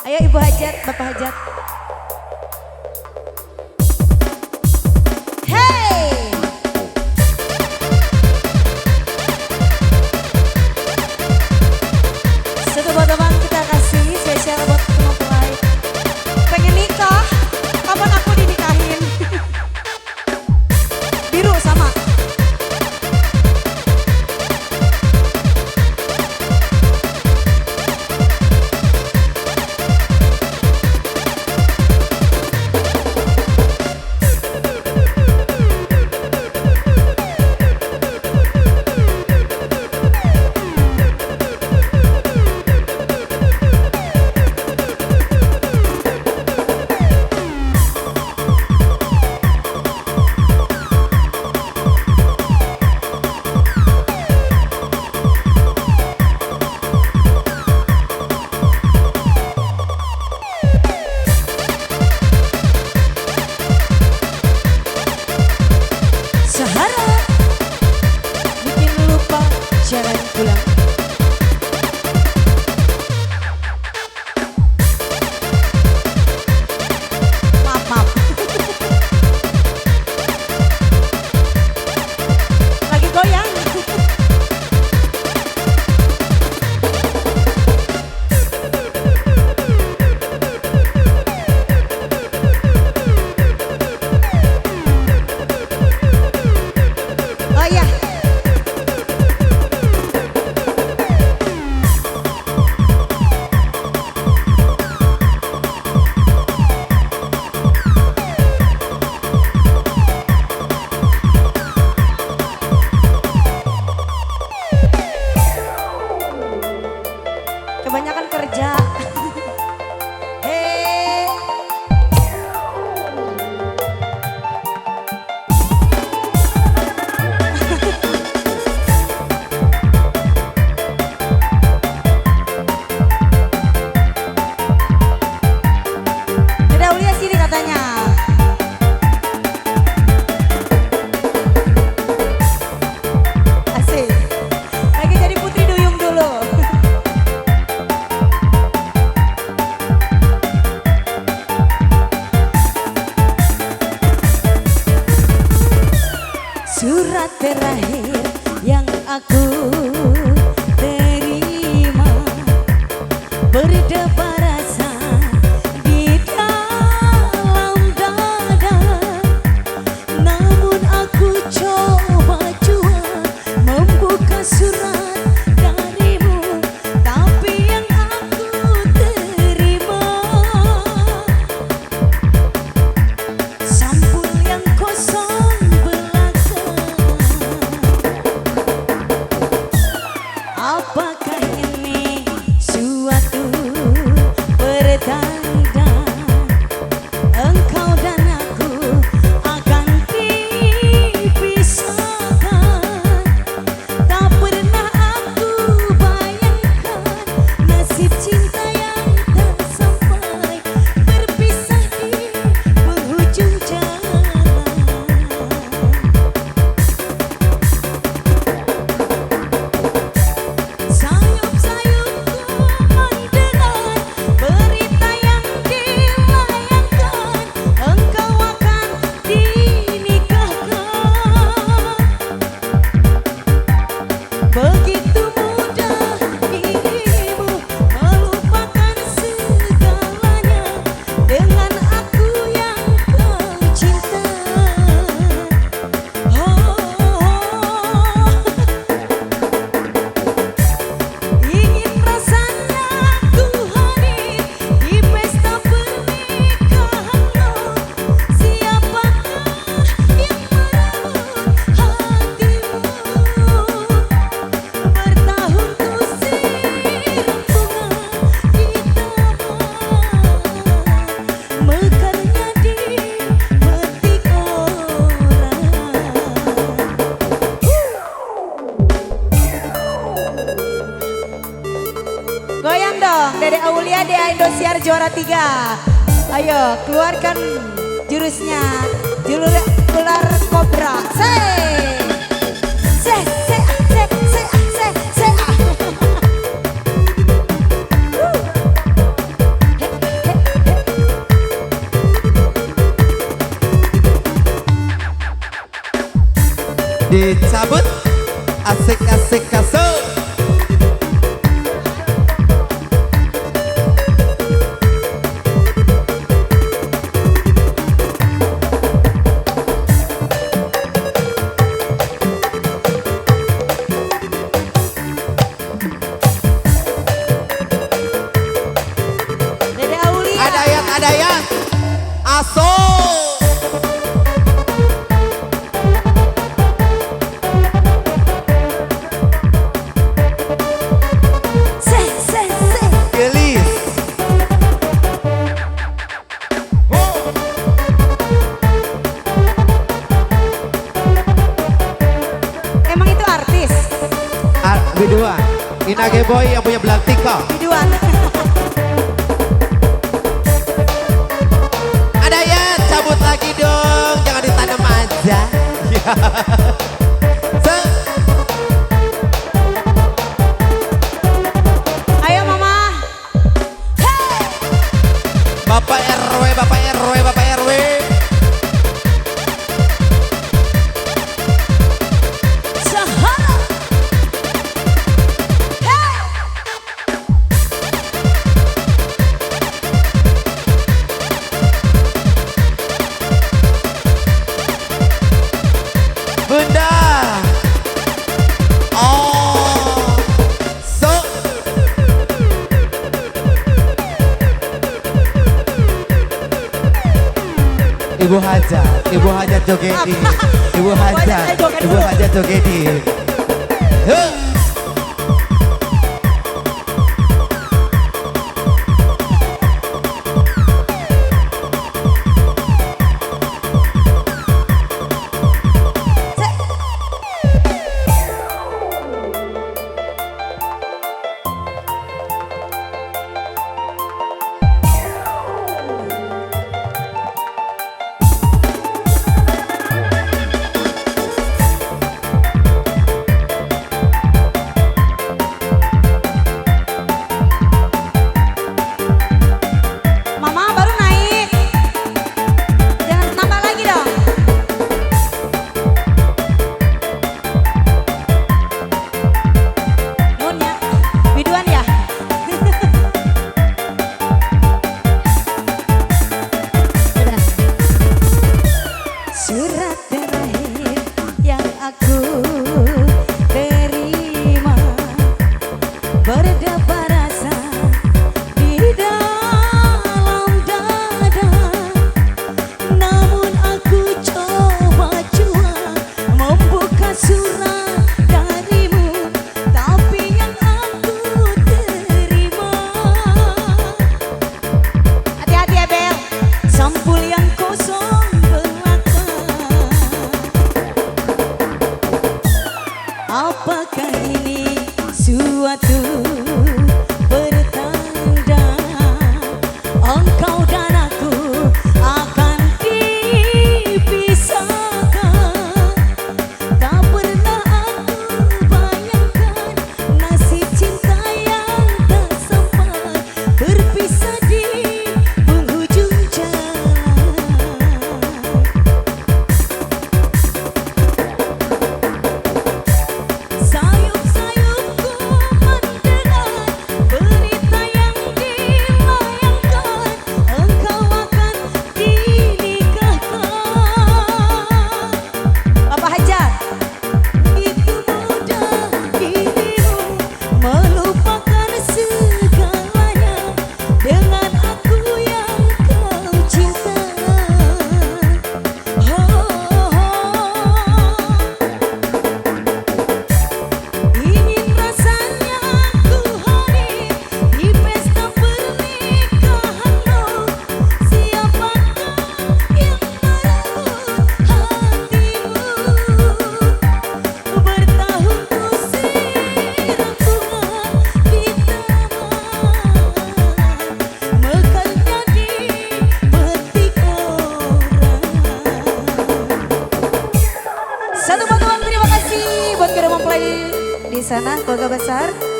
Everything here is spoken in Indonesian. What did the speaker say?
Ayo Ibu Hajat, Bapak Hajat. Hey! Satu buat teman kita kasih spesial buat mempelai. Pengen nikah? Kapan aku dinikahin? Biru sama. Jangan pulang. Maaf, maaf. Lagi goyang. Oh iya. Kebanyakan kerja. Hei. Deda Aulia sini katanya. Asik. Lagi jadi putri duyung dulu. Surat terakhir yang aku terima berdebar rasa di dalam dada. Namun aku coba jua membuka surat darimu, tapi yang aku terima sampul yang kosong. Apakah ini suatu pertanda engkau dan aku akan dipisahkan? Tak pernah aku bayangkan nasib cinta yang tak sampai berpisah di penghujung jalan. Begitu mudah dirimu melupakan segalanya dengan aku yang kau cinta. Ingin rasanya ku hadir di pesta pernikahanmu. Siapakah yang merebut hatimu? Bertahun kusir bunga di taman, mekarnya dipetik orang. Goyang dong, Dede Aulia di Indosiar juara 3. Ayo keluarkan jurusnya, jurus ular kobra. cabut. Asik-asik kasut. Dede Aulia. Ada yang aso. Gelis. Emang itu artis? Biduan. Inage Boy yang punya Belantika. Biduan. Ada ya, cabut lagi dong. Jangan ditanam aja. Ayo mama. Hey. Bapak RW, Bapak RW, Bapak RW. Sahara. Hey. Bunda. Oh. So. Ibu Hajat jogedi. Ibu Hajat jogedi. Huh.